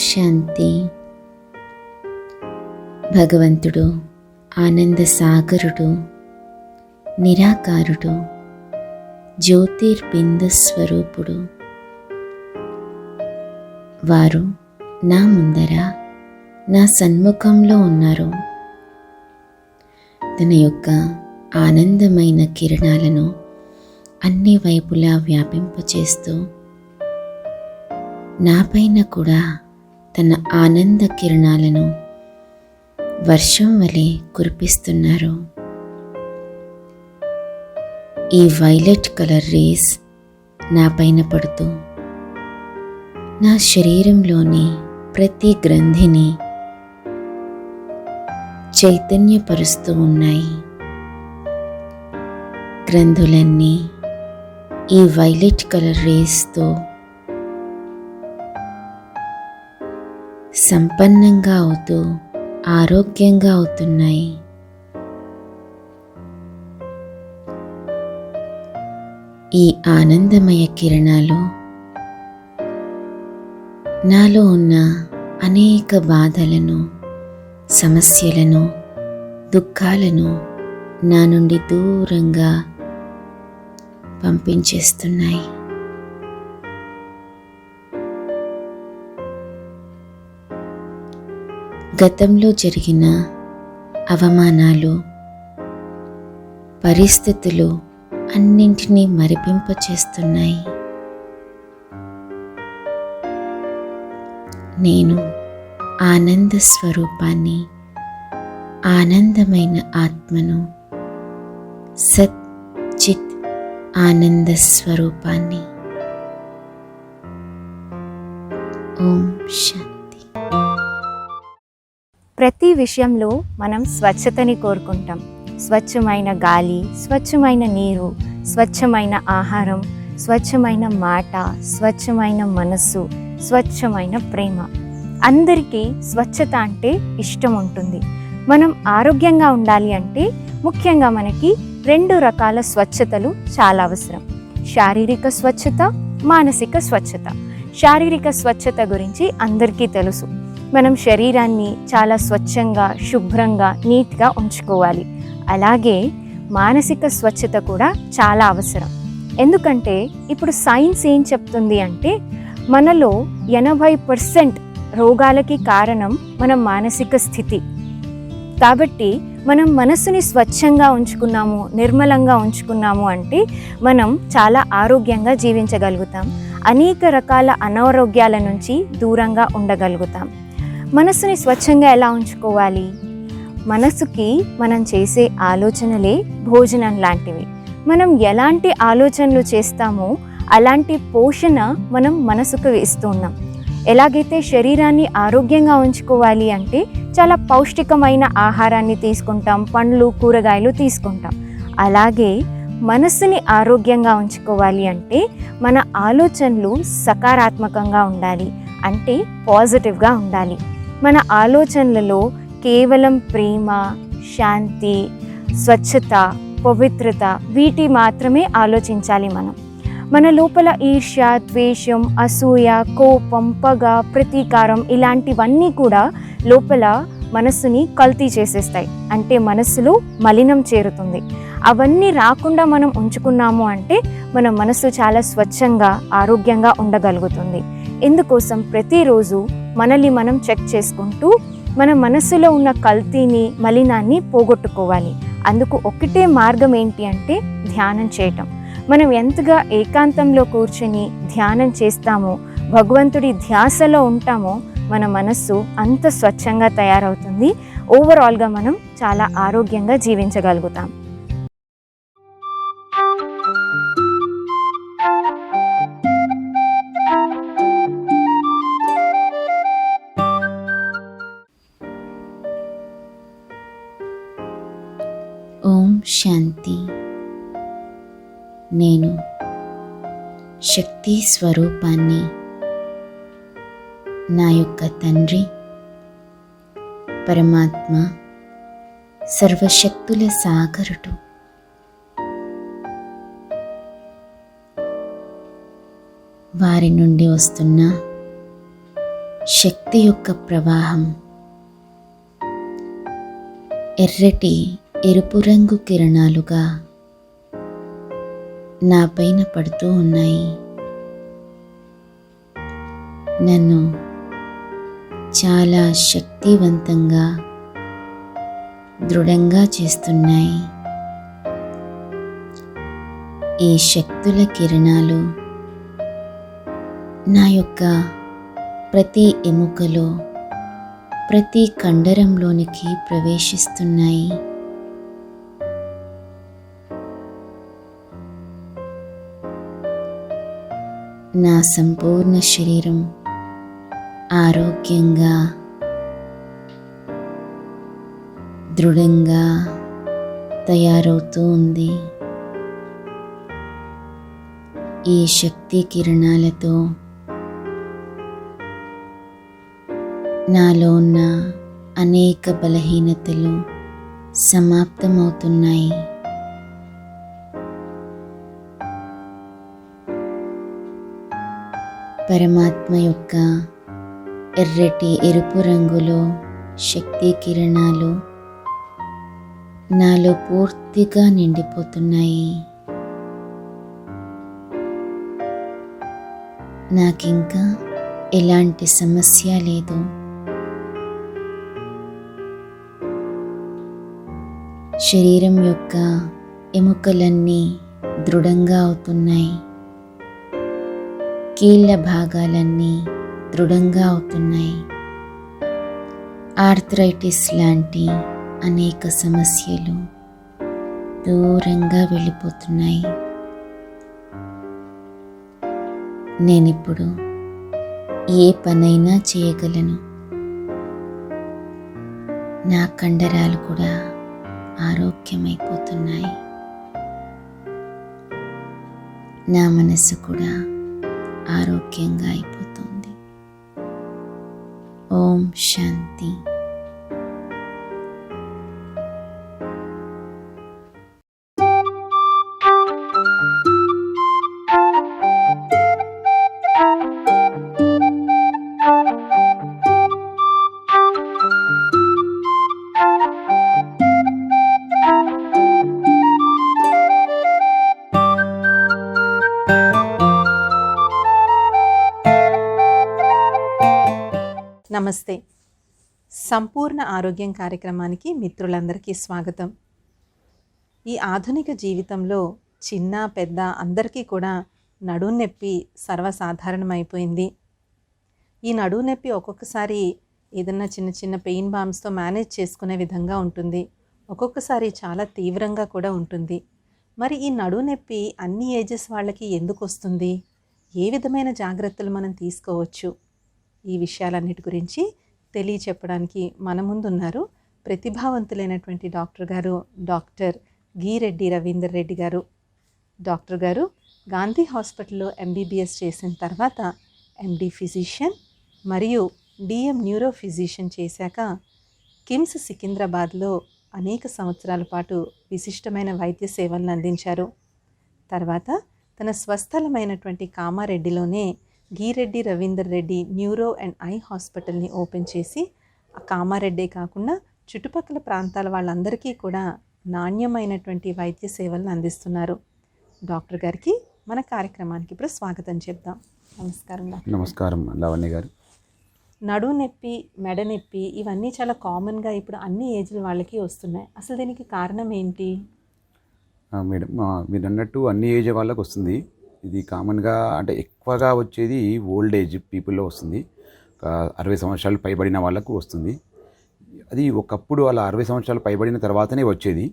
శాంతి. భగవంతుడు ఆనంద సాగరుడు, నిరాకారుడు, జ్యోతిర్బింద స్వరూపుడు. వారు నా ముందర, నా సన్ముఖంలో ఉన్నారు. తన యొక్క ఆనందమైన కిరణాలను అన్ని వైపులా వ్యాపింపచేస్తూ నాపైన కూడా తన ఆనంద కిరణాలను వర్షం వలె కురిపిస్తున్నారు. ఈ వైలెట్ కలర్ రేస్ నాపైన పడుతూ నా శరీరంలోని ప్రతి గ్రంథిని చైతన్యపరుస్తూ ఉన్నాయి. గ్రంథులన్నీ ఈ వైలెట్ కలర్ రేస్తో సంపన్నంగా అవుతూ ఆరోగ్యంగా అవుతున్నాయి. ఈ ఆనందమయ కిరణాలు నాలో ఉన్న అనేక బాధలను, సమస్యలను, దుఃఖాలను నా నుండి దూరంగా పంపించేస్తున్నాయి. గతంలో జరిగిన అవమానాలు, పరిస్థితులు అన్నింటినీ మరిపింపచేస్తున్నాయి. నేను ఆనంద స్వరూపాన్ని, ఆనందమైన ఆత్మను, సత్ చిత్ ఆనంద స్వరూపాన్ని. ఓం శాంతి. ప్రతి విషయంలో మనం స్వచ్ఛతని కోరుకుంటాం. స్వచ్ఛమైన గాలి, స్వచ్ఛమైన నీరు, స్వచ్ఛమైన ఆహారం, స్వచ్ఛమైన మాట, స్వచ్ఛమైన మనస్సు, స్వచ్ఛమైన ప్రేమ. అందరికీ స్వచ్ఛత అంటే ఇష్టం ఉంటుంది. మనం ఆరోగ్యంగా ఉండాలి అంటే ముఖ్యంగా మనకి 2 రకాల స్వచ్ఛతలు చాలా అవసరం. శారీరక స్వచ్ఛత, మానసిక స్వచ్ఛత. శారీరక స్వచ్ఛత గురించి అందరికీ తెలుసు. మనం శరీరాన్ని చాలా స్వచ్ఛంగా, శుభ్రంగా, నీట్గా ఉంచుకోవాలి. అలాగే మానసిక స్వచ్ఛత కూడా చాలా అవసరం. ఎందుకంటే ఇప్పుడు సైన్స్ ఏం చెప్తుంది అంటే మనలో 80% రోగాలకి కారణం మన మానసిక స్థితి. కాబట్టి మనం మనసుని స్వచ్ఛంగా ఉంచుకున్నాము, నిర్మలంగా ఉంచుకున్నాము అంటే మనం చాలా ఆరోగ్యంగా జీవించగలుగుతాం. అనేక రకాల అనారోగ్యాల నుంచి దూరంగా ఉండగలుగుతాం. మనసుని స్వచ్ఛంగా ఎలా ఉంచుకోవాలి? మనసుకి మనం చేసే ఆలోచనలే భోజనం లాంటివి. మనం ఎలాంటి ఆలోచనలు చేస్తామో అలాంటి పోషణ మనం మనసుకు ఇస్తున్నాం. ఎలాగైతే శరీరాన్ని ఆరోగ్యంగా ఉంచుకోవాలి అంటే చాలా పౌష్టికమైన ఆహారాన్ని తీసుకుంటాం, పండ్లు, కూరగాయలు తీసుకుంటాం. అలాగే మనసుని ఆరోగ్యంగా ఉంచుకోవాలి అంటే మన ఆలోచనలు సకారాత్మకంగా ఉండాలి, అంటే పాజిటివ్గా ఉండాలి. మన ఆలోచనలలో కేవలం ప్రేమ, శాంతి, స్వచ్ఛత, పవిత్రత వీటి మాత్రమే ఆలోచించాలి. మన లోపల ఈర్ష్య, ద్వేషం, అసూయ, కోపం, పగ, ప్రతీకారం ఇలాంటివన్నీ కూడా లోపల మనస్సుని కల్తీ చేసేస్తాయి. అంటే మనస్సులో మలినం చేరుతుంది. అవన్నీ రాకుండా మనం ఉంచుకున్నాము అంటే మన మనస్సు చాలా స్వచ్ఛంగా, ఆరోగ్యంగా ఉండగలుగుతుంది. ఇందుకోసం ప్రతిరోజు మనల్ని మనం చెక్ చేసుకుంటూ మన మనస్సులో ఉన్న కల్తీని, మలినాన్ని పోగొట్టుకోవాలి. అందుకు ఒకటే మార్గం ఏంటి అంటే ధ్యానం చేయటం. మనం ఎంతగా ఏకాంతంలో కూర్చొని ధ్యానం చేస్తామో, భగవంతుడి ధ్యాసలో ఉంటామో మన మనస్సు అంత స్వచ్ఛంగా తయారవుతుంది. ఓవరాల్గా మనం చాలా ఆరోగ్యంగా జీవించగలుగుతాం. ఓం శాంతి. నేను శక్తి స్వరూపాన్ని, నా యొక్క తండ్రి పరమాత్మ సర్వశక్తుల సాగరుడు. వారి నుండి వస్తున్న శక్తి యొక్క ప్రవాహం ఎర్రటి ఎరుపు రంగు కిరణాలుగా నా పైన పడుతూ ఉన్నాయి. నన్ను చాలా శక్తివంతంగా దృఢంగా చేస్తున్నాయి. ఈ శక్తుల కిరణాలు నా యొక్క ప్రతి ఎముకలో, ప్రతి కండరంలోనికి ప్రవేశిస్తున్నాయి. నా సంపూర్ణ శరీరం ఆరోగ్యంగా, దృఢంగా తయారవుతూ ఉంది. ఈ శక్తి కిరణాలతో నాలో ఉన్న అనేక బలహీనతలు సమాప్తమవుతున్నాయి. పరమాత్మ యొక్క ఎర్రటి ఎరుపు రంగులో శక్తి కిరణాలు నాలో పూర్తిగా నిండిపోతున్నాయి. నాకింకా ఎలాంటి సమస్య లేదు. శరీరం యొక్క ఎముకలన్నీ దృఢంగా అవుతున్నాయి. కీళ్ళ భాగాలన్నీ దృఢంగా అవుతున్నాయి. ఆర్థరైటిస్ లాంటి అనేక సమస్యలు దూరంగా వెళ్ళిపోతున్నాయి. నేనిప్పుడు ఏ పనైనా చేయగలను. నా కండరాలు కూడా ఆరోగ్యమైపోతున్నాయి. నా మనస్సు కూడా ఆరోగ్యంగా అయిపోతుంది. ఓం శాంతి. నమస్తే. సంపూర్ణ ఆరోగ్యం కార్యక్రమానికి మిత్రులందరికీ స్వాగతం. ఈ ఆధునిక జీవితంలో చిన్న పెద్ద అందరికీ కూడా నడుం నొప్పి సర్వసాధారణమైపోయింది. ఈ నడుం నొప్పి ఒక్కొక్కసారి ఏదన్నా చిన్న చిన్న పెయిన్ బామ్స్తో మేనేజ్ చేసుకునే విధంగా ఉంటుంది. ఒక్కొక్కసారి చాలా తీవ్రంగా కూడా ఉంటుంది. మరి ఈ నడుం నొప్పి అన్ని ఏజెస్ వాళ్ళకి ఎందుకు వస్తుంది? ఏ విధమైన జాగ్రత్తలు మనం తీసుకోవచ్చు? ఈ విషయాలన్నిటి గురించి తెలియచెప్పడానికి మన ముందున్నారు ప్రతిభావంతులైనటువంటి డాక్టర్ గారు, డాక్టర్ గీరెడ్డి రవీందర్ రెడ్డి గారు. డాక్టర్ గారు గాంధీ హాస్పిటల్లో ఎంబీబీఎస్ చేసిన తర్వాత ఎండి ఫిజిషియన్ మరియు డిఎం న్యూరో ఫిజిషియన్ చేశాక కిమ్స్ సికింద్రాబాద్లో అనేక సంవత్సరాల పాటు విశిష్టమైన వైద్య సేవలను అందించారు. తర్వాత తన స్వస్థలమైనటువంటి కామారెడ్డిలోనే Gireddy Ravinder Reddy neuro and eye హాస్పిటల్ని ఓపెన్ చేసి ఆ కామారెడ్డే కాకుండా చుట్టుపక్కల ప్రాంతాల వాళ్ళందరికీ కూడా నాణ్యమైనటువంటి వైద్య సేవలను అందిస్తున్నారు. డాక్టర్ గారికి మన కార్యక్రమానికి ఇప్పుడు స్వాగతం చెప్దాం. నమస్కారం డాక్టర్. నమస్కారం లావణ్య గారు. నడుము నొప్పి, మెడ నొప్పి ఇవన్నీ చాలా కామన్గా ఇప్పుడు అన్ని ఏజ్ల వాళ్ళకి వస్తున్నాయి. అసలు దీనికి కారణం ఏంటి? మేడం, మీరు అన్నట్టు అన్ని ఏజ్ వాళ్ళకి వస్తుంది. ఇది కామన్గా అంటే ఎక్కువగా వచ్చేది ఓల్డ్ ఏజ్ పీపుల్లో వస్తుంది. 60 సంవత్సరాలు పైబడిన వాళ్ళకు వస్తుంది. అది ఒకప్పుడు అలా 60 సంవత్సరాలు పైబడిన తర్వాతనే వచ్చేది.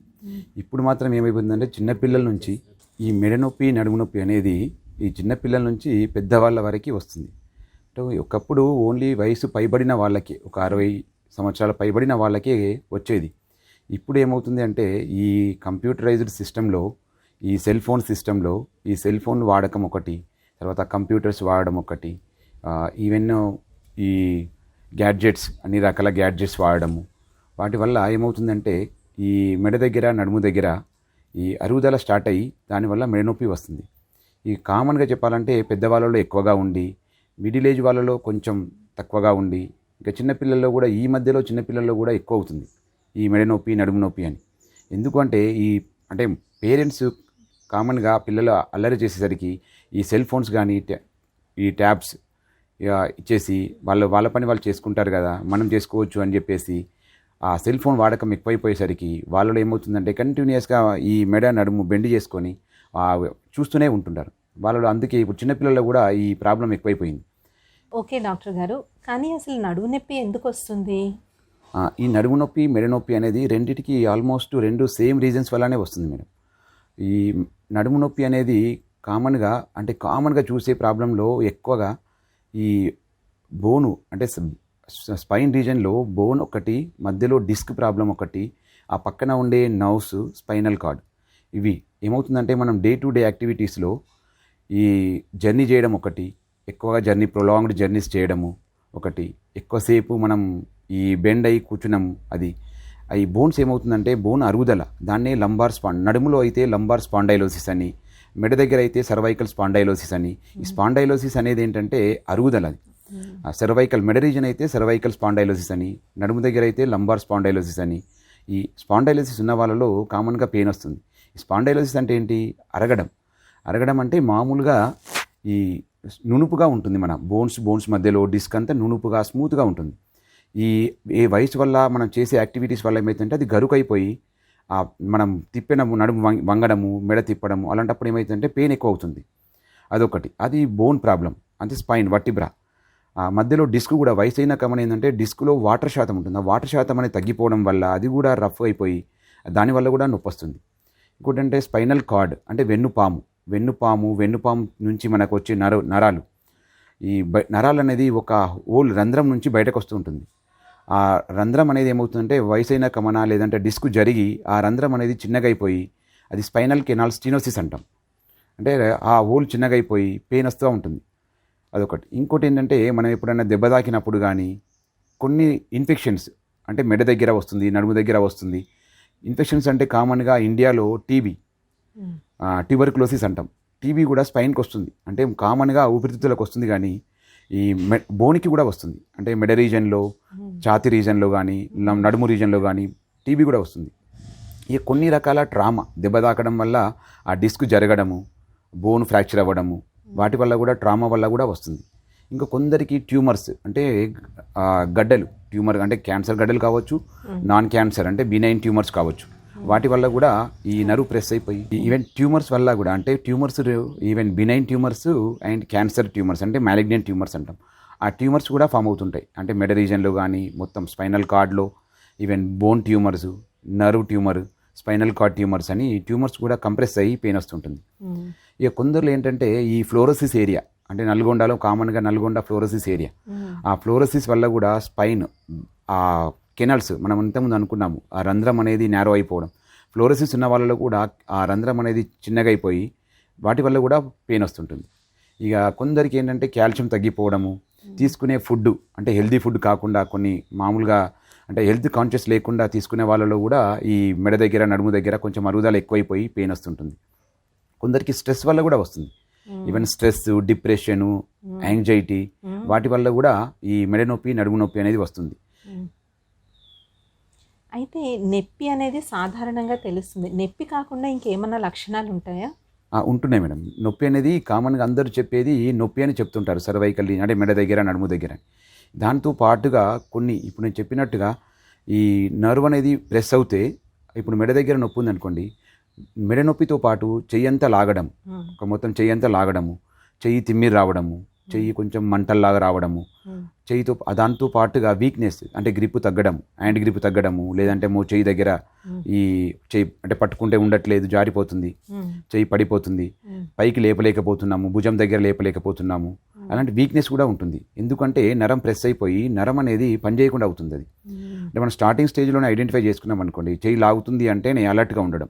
ఇప్పుడు మాత్రం ఏమైపోతుందంటే చిన్నపిల్లల నుంచి ఈ మెడ నొప్పి, నడుము నొప్పి అనేది ఈ చిన్నపిల్లల నుంచి పెద్దవాళ్ళ వరకు వస్తుంది. అంటే ఒకప్పుడు ఓన్లీ వయసు పైబడిన వాళ్ళకి, ఒక 60 సంవత్సరాలు పైబడిన వాళ్ళకే వచ్చేది. ఇప్పుడు ఏమవుతుంది అంటే ఈ కంప్యూటరైజ్డ్ సిస్టంలో, ఈ సెల్ ఫోన్ సిస్టంలో ఈ సెల్ ఫోన్ వాడకం ఒకటి, తర్వాత కంప్యూటర్స్ వాడడం ఒకటి, ఈవెన్ ఈ గ్యాడ్జెట్స్, అన్ని రకాల గ్యాడ్జెట్స్ వాడడము, వాటి వల్ల ఏమవుతుందంటే ఈ మెడ దగ్గర, నడుము దగ్గర ఈ అరుగుదల స్టార్ట్ అయ్యి దానివల్ల మెడ నొప్పి వస్తుంది. ఈ కామన్గా చెప్పాలంటే పెద్దవాళ్ళలో ఎక్కువగా ఉండి మిడిల్ ఏజ్ వాళ్ళలో కొంచెం తక్కువగా ఉండి, ఇంకా చిన్నపిల్లల్లో కూడా ఈ మధ్యలో చిన్నపిల్లల్లో కూడా ఎక్కువ అవుతుంది ఈ మెడ నొప్పి, నడుము నొప్పి అని. ఎందుకంటే అంటే పేరెంట్స్ కామన్గా పిల్లలు అల్లరి చేసేసరికి ఈ సెల్ ఫోన్స్ కానీ ఈ ట్యాబ్స్ ఇచ్చేసి వాళ్ళ పని వాళ్ళు చేసుకుంటారు కదా, మనం చేసుకోవచ్చు అని చెప్పేసి ఆ సెల్ ఫోన్ వాడకం ఎక్కువైపోయేసరికి వాళ్ళలో ఏమవుతుందంటే కంటిన్యూస్గా ఈ మెడ నడుము బెండ్ చేసుకొని చూస్తూనే ఉంటుంటారు వాళ్ళలో. అందుకే ఇప్పుడు చిన్నపిల్లల్లో కూడా ఈ ప్రాబ్లం ఎక్కువైపోయింది. ఓకే డాక్టర్ గారు, కానీ అసలు నడుము నొప్పి ఎందుకు వస్తుంది? ఈ నడుము నొప్పి, మెడ నొప్పి అనేది రెండిటికి ఆల్మోస్ట్ రెండు సేమ్ రీజన్స్ వల్లనే వస్తుంది మేడం. ఈ నడుము నొప్పి అనేది కామన్గా చూసే ప్రాబ్లంలో ఎక్కువగా ఈ బోను అంటే స్పైన్ రీజన్లో బోన్ ఒకటి, మధ్యలో డిస్క్ ప్రాబ్లం ఒకటి, ఆ పక్కన ఉండే నర్వ్స్, స్పైనల్ కార్డ్, ఇవి ఏమవుతుందంటే మనం డే టు డే యాక్టివిటీస్లో ఈ జర్నీ చేయడం ఒకటి, ఎక్కువగా ప్రొలాంగ్డ్ జర్నీస్ చేయడము ఒకటి, ఎక్కువసేపు మనం ఈ బెండ్ అయ్యి కూర్చున్నాము, అది ఈ బోన్స్ ఏమవుతుందంటే బోన్ అరుగుదల, దాన్నే నడుములో అయితే లంబార్ స్పాండైలోసిస్ అని, మెడ దగ్గర అయితే సర్వైకల్ స్పాండైలోసిస్ అని. ఈ స్పాండైలోసిస్ అనేది ఏంటంటే అరుగుదల, అది మెడ రీజన్ అయితే సర్వైకల్ స్పాండైలోసిస్ అని, నడుము దగ్గర అయితే లంబార్ స్పాండైలోసిస్ అని. ఈ స్పాండైలోసిస్ ఉన్న వాళ్ళలో కామన్గా పెయిన్ వస్తుంది. ఈ స్పాండైలోసిస్ అంటే ఏంటి? అరగడం అంటే మామూలుగా ఈ నునుపుగా ఉంటుంది, మన బోన్స్ మధ్యలో డిస్క్ అంతా నునుపుగా స్మూత్గా ఉంటుంది. ఈ వయసు వల్ల మనం చేసే యాక్టివిటీస్ వల్ల ఏమవుతుందంటే అది గరుకైపోయి మనం తిప్పినము, నడుము వంగడము, మెడ తిప్పడము, అలాంటప్పుడు ఏమవుతుందంటే పెయిన్ ఎక్కువ అవుతుంది. అదొకటి, అది బోన్ ప్రాబ్లం. అంటే స్పైన్ వర్టిబ్రా మధ్యలో డిస్క్ కూడా వయసు అయినా కమన్ ఏంటంటే డిస్క్లో వాటర్ శాతం ఉంటుంది. ఆ వాటర్ శాతం అనేది తగ్గిపోవడం వల్ల అది కూడా రఫ్ అయిపోయి దానివల్ల కూడా నొప్పి వస్తుంది. ఇంకోటి అంటే స్పైనల్ కార్డ్ అంటే వెన్నుపాము నుంచి మనకు వచ్చే నరాలు, ఈ నరాలు అనేది ఒక హోల్ రంధ్రం నుంచి బయటకు వస్తూ ఉంటుంది. ఆ రంధ్రం అనేది ఏమవుతుందంటే వయసైన కమన లేదంటే డిస్క్ జరిగి ఆ రంధ్రం అనేది చిన్నగైపోయి అది స్పైనల్ కెనాల్ స్టీనోసిస్ అంటాం. అంటే ఆ హోల్ చిన్నగైపోయి పెయిన్ వస్తూ ఉంటుంది. అదొకటి. ఇంకోటి ఏంటంటే మనం ఎప్పుడైనా దెబ్బ తాకినప్పుడు కానీ కొన్ని ఇన్ఫెక్షన్స్ అంటే మెడ దగ్గర వస్తుంది, నడుము దగ్గర వస్తుంది. ఇన్ఫెక్షన్స్ అంటే కామన్గా ఇండియాలో ట్యూబర్క్లోసిస్ అంటాం. టీబీ కూడా స్పైన్కి వస్తుంది, అంటే కామన్గా ఊపిరితిత్తులకు వస్తుంది, కానీ ఈ బోనికి కూడా వస్తుంది. అంటే మెడ రీజన్లో, ఛాతీ రీజన్లో కానీ, నడుము రీజన్లో కానీ టీబీ కూడా వస్తుంది. ఇక కొన్ని రకాల ట్రామా, దెబ్బ తాకడం వల్ల ఆ డిస్క్ జరగడము, బోన్ ఫ్రాక్చర్ అవ్వడము, వాటి వల్ల కూడా ట్రామా వల్ల కూడా వస్తుంది. ఇంకా కొందరికి ట్యూమర్స్ అంటే గడ్డలు, ట్యూమర్ అంటే క్యాన్సర్ గడ్డలు కావచ్చు, నాన్ క్యాన్సర్ అంటే బినైన్ ట్యూమర్స్ కావచ్చు. వాటి వల్ల కూడా ఈ నరువు ప్రెస్ అయిపోయి ఈవెన్ ట్యూమర్స్ వల్ల కూడా, అంటే tumours even benign tumours and cancer tumours అంటే మ్యాలిగ్నెంట్ ట్యూమర్స్ అంటాం. ఆ ట్యూమర్స్ కూడా ఫామ్ అవుతుంటాయి. అంటే మెడ రీజన్లో కానీ, మొత్తం స్పైనల్ కార్డ్లో, even bone tumours, nerve tumour, spinal cord tumours అని ట్యూమర్స్ కూడా కంప్రెస్ అయ్యి పెయిన్ వస్తుంటుంది. ఇక కొందరు ఏంటంటే ఈ ఫ్లోరోసిస్ ఏరియా, అంటే నల్గొండలో కామన్గా నల్గొండ ఫ్లోరోసిస్ ఏరియా, ఆ ఫ్లోరోసిస్ వల్ల కూడా స్పైన్ ఆ కెనల్స్ మనం ఇంతకుముందు అనుకున్నాము, ఆ రంధ్రం అనేది నేరో అయిపోవడం, ఫ్లోరోసిస్ ఉన్న వాళ్ళలో కూడా ఆ రంధ్రం అనేది చిన్నగా అయిపోయి వాటి వల్ల కూడా పెయిన్ వస్తుంటుంది. ఇక కొందరికి ఏంటంటే కాల్షియం తగ్గిపోవడము, తీసుకునే ఫుడ్ అంటే హెల్తీ ఫుడ్ కాకుండా కొన్ని మామూలుగా అంటే హెల్త్ కాన్షియస్ లేకుండా తీసుకునే వాళ్ళలో కూడా ఈ మెడ దగ్గర, నడుము దగ్గర కొంచెం అరుగుదల ఎక్కువైపోయి పెయిన్ వస్తుంటుంది. కొందరికి స్ట్రెస్ వల్ల కూడా వస్తుంది. ఈవెన్ స్ట్రెస్, డిప్రెషను, యాంగ్జైటీ, వాటి వల్ల కూడా ఈ మెడ నొప్పి, నడుము నొప్పి అనేది వస్తుంది. అయితే నొప్పి అనేది సాధారణంగా తెలుస్తుంది. నొప్పి కాకుండా ఇంకేమన్నా లక్షణాలు ఉంటాయా? ఉంటున్నాయి మేడం. నొప్పి అనేది కామన్గా అందరూ చెప్పేది నొప్పి అని చెప్తుంటారు, సర్వైకల్ అంటే మెడ దగ్గర, నడుము దగ్గర. దాంతో పాటుగా కొన్ని ఇప్పుడు నేను చెప్పినట్టుగా ఈ నర్వ్ అనేది ప్రెస్ అవుతే, ఇప్పుడు మెడ దగ్గర నొప్పి ఉందనుకోండి, మెడ నొప్పితో పాటు చెయ్యంతా లాగడం, మొత్తం చెయ్యంతా లాగడము, చెయ్యి తిమ్మిరి రావడము, చెయ్యి కొంచెం మంటల్లాగా రావడము, చెయ్యితో దాంతో పాటుగా వీక్నెస్ అంటే గ్రిప్ తగ్గడం, హ్యాండ్ గ్రిప్ తగ్గడము, లేదంటే చెయ్యి దగ్గర ఈ చెయ్యి అంటే పట్టుకుంటే ఉండట్లేదు, జారిపోతుంది, చెయ్యి పడిపోతుంది, పైకి లేపలేకపోతున్నాము, భుజం దగ్గర లేపలేకపోతున్నాము, అలాంటి వీక్నెస్ కూడా ఉంటుంది. ఎందుకంటే నరం ప్రెస్ అయిపోయి నరం అనేది పనిచేయకుండా అవుతుంది. అది అంటే మనం స్టార్టింగ్ స్టేజ్లోనే ఐడెంటిఫై చేసుకున్నాం అనుకోండి, చెయ్యి లాగుతుంది అంటే నేను అలర్ట్గా ఉండడం,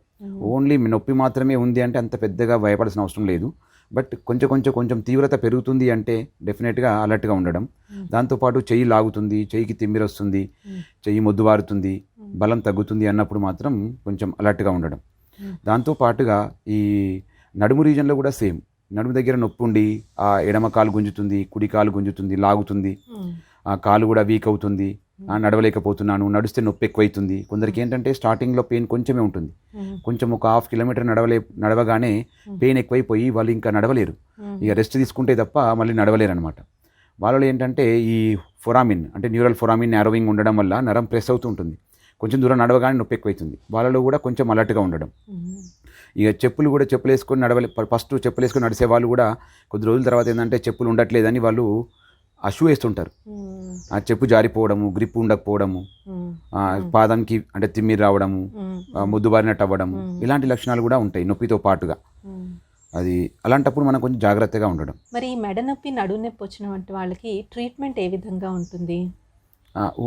ఓన్లీ నొప్పి మాత్రమే ఉంది అంటే అంత పెద్దగా భయపడాల్సిన అవసరం లేదు. బట్ కొంచెం తీవ్రత పెరుగుతుంది అంటే డెఫినెట్గా అలర్ట్గా ఉండడం. దాంతోపాటు చెయ్యి లాగుతుంది, చెయ్యికి తిమ్మిరి వస్తుంది, చెయ్యి మొద్దువారుతుంది, బలం తగ్గుతుంది అన్నప్పుడు మాత్రం కొంచెం అలర్ట్గా ఉండడం. దాంతోపాటుగా ఈ నడుము రీజన్లో కూడా సేమ్, నడుము దగ్గర నొప్పి ఉండి ఆ ఎడమ కాలు గుంజుతుంది, కుడి కాలు గుంజుతుంది, లాగుతుంది, ఆ కాలు కూడా వీక్ అవుతుంది, నడవలేకపోతున్నాను, నడిస్తే నొప్పి ఎక్కువైతుంది. కొందరికి ఏంటంటే స్టార్టింగ్లో పెయిన్ కొంచెమే ఉంటుంది, కొంచెం ఒక 1/2 కిలోమీటర్ నడవగానే పెయిన్ ఎక్కువైపోయి వాళ్ళు ఇంకా నడవలేరు, ఇక రెస్ట్ తీసుకుంటే తప్ప మళ్ళీ నడవలేరు అనమాట. వాళ్ళలో ఏంటంటే ఈ ఫొరామిన్ అంటే న్యూరల్ ఫొరామిన్ నారోవింగ్ ఉండడం వల్ల నరం ప్రెస్ అవుతూ ఉంటుంది, కొంచెం దూరం నడవగానే నొప్పి ఎక్కువైతుంది. వాళ్ళలో కూడా కొంచెం అలర్ట్గా ఉండడం. ఇక చెప్పులు కూడా చెప్పులు వేసుకొని ఫస్ట్ చెప్పులు వేసుకొని నడిచే వాళ్ళు కూడా కొద్ది రోజుల తర్వాత ఏంటంటే చెప్పులు ఉండట్లేదని వాళ్ళు ఆ షూ వేస్తుంటారు, ఆ చెప్పు జారిపోవడము, గ్రిప్ ఉండకపోవడము, పాదానికి అంటే తిమ్మిరి రావడము, ముద్దుబారినట్టు అవ్వడము, ఇలాంటి లక్షణాలు కూడా ఉంటాయి నొప్పితో పాటుగా. అది అలాంటప్పుడు మనం కొంచెం జాగ్రత్తగా ఉండడం. మరి ఈ మెడ నొప్పి నడుము నొప్పి వచ్చినటువంటి వాళ్ళకి ట్రీట్మెంట్ ఏ విధంగా ఉంటుంది?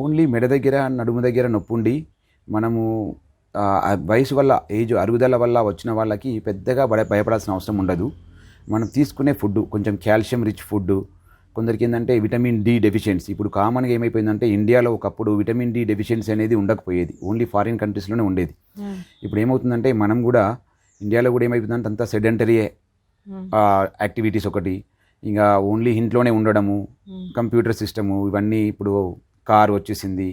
ఓన్లీ మెడ దగ్గర నడుము దగ్గర నొప్పి ఉండి మనము వయసు వల్ల ఏజ్ అరుగుదల వల్ల వచ్చిన వాళ్ళకి పెద్దగా భయపడాల్సిన అవసరం ఉండదు. మనం తీసుకునే ఫుడ్ కొంచెం కాల్షియం రిచ్ ఫుడ్, కొందరికి ఏంటంటే విటమిన్ డి డెఫిషియన్సీ. ఇప్పుడు కామన్గా ఏమైపోయిందంటే ఇండియాలో ఒకప్పుడు విటమిన్ డి డెఫిషియన్సీ అనేది ఉండకపోయేది, ఓన్లీ ఫారిన్ కంట్రీస్లోనే ఉండేది. ఇప్పుడు ఏమవుతుందంటే మనం కూడా ఇండియాలో కూడా ఏమైపోతుందంటే అంతా సెడెంటరీ యాక్టివిటీస్ ఒకటి, ఇంకా ఓన్లీ ఇంట్లోనే ఉండడము, కంప్యూటర్ సిస్టము, ఇవన్నీ ఇప్పుడు కారు వచ్చేసింది,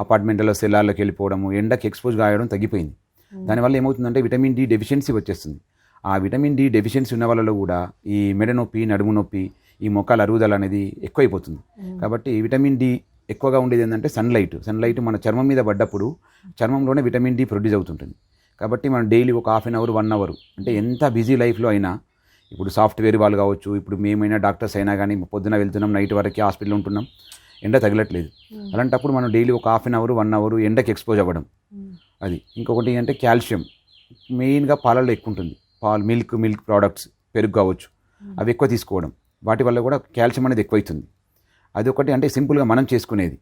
అపార్ట్మెంట్లో సెల్లార్లోకి వెళ్ళిపోవడము, ఎండకి ఎక్స్పోజ్ కావడం తగ్గిపోయింది. దానివల్ల ఏమవుతుందంటే విటమిన్ డి డెఫిషియన్సీ వచ్చేస్తుంది. ఆ విటమిన్ డి డెఫిషియన్సీ ఉన్న వాళ్ళలో కూడా ఈ మెడ నొప్పి, నడుము నొప్పి, ఈ మొక్కల అరుగుదల అనేది ఎక్కువైపోతుంది. కాబట్టి విటమిన్ డి ఎక్కువగా ఉండేది ఏంటంటే సన్లైట్ మన చర్మం మీద పడ్డప్పుడు చర్మంలోనే విటమిన్ డి ప్రొడ్యూస్ అవుతుంటుంది. కాబట్టి మనం డైలీ ఒక 1/2 అవర్ 1 అవర్ అంటే ఎంత బిజీ లైఫ్లో అయినా, ఇప్పుడు సాఫ్ట్వేర్ వాళ్ళు కావచ్చు, ఇప్పుడు మేమైనా డాక్టర్స్ అయినా కానీ పొద్దున వెళ్తున్నాం, నైట్ వరకు హాస్పిటల్లో ఉంటున్నాం, ఎండ తగలట్లేదు. అలాంటప్పుడు మనం డైలీ ఒక 1/2 అవర్ 1 అవర్ ఎండకి ఎక్స్పోజ్ అవ్వడం. అది ఇంకొకటి అంటే కాల్షియం మెయిన్గా పాలల్లో ఎక్కువ ఉంటుంది, మిల్క్ ప్రోడక్ట్స్, పెరుగు కావచ్చు, అవి ఎక్కువ తీసుకోవడం, వాటి వల్ల కూడా కాల్షియం అనేది ఎక్కువైతుంది. అది ఒకటి అంటే సింపుల్గా మనం చేసుకునేది.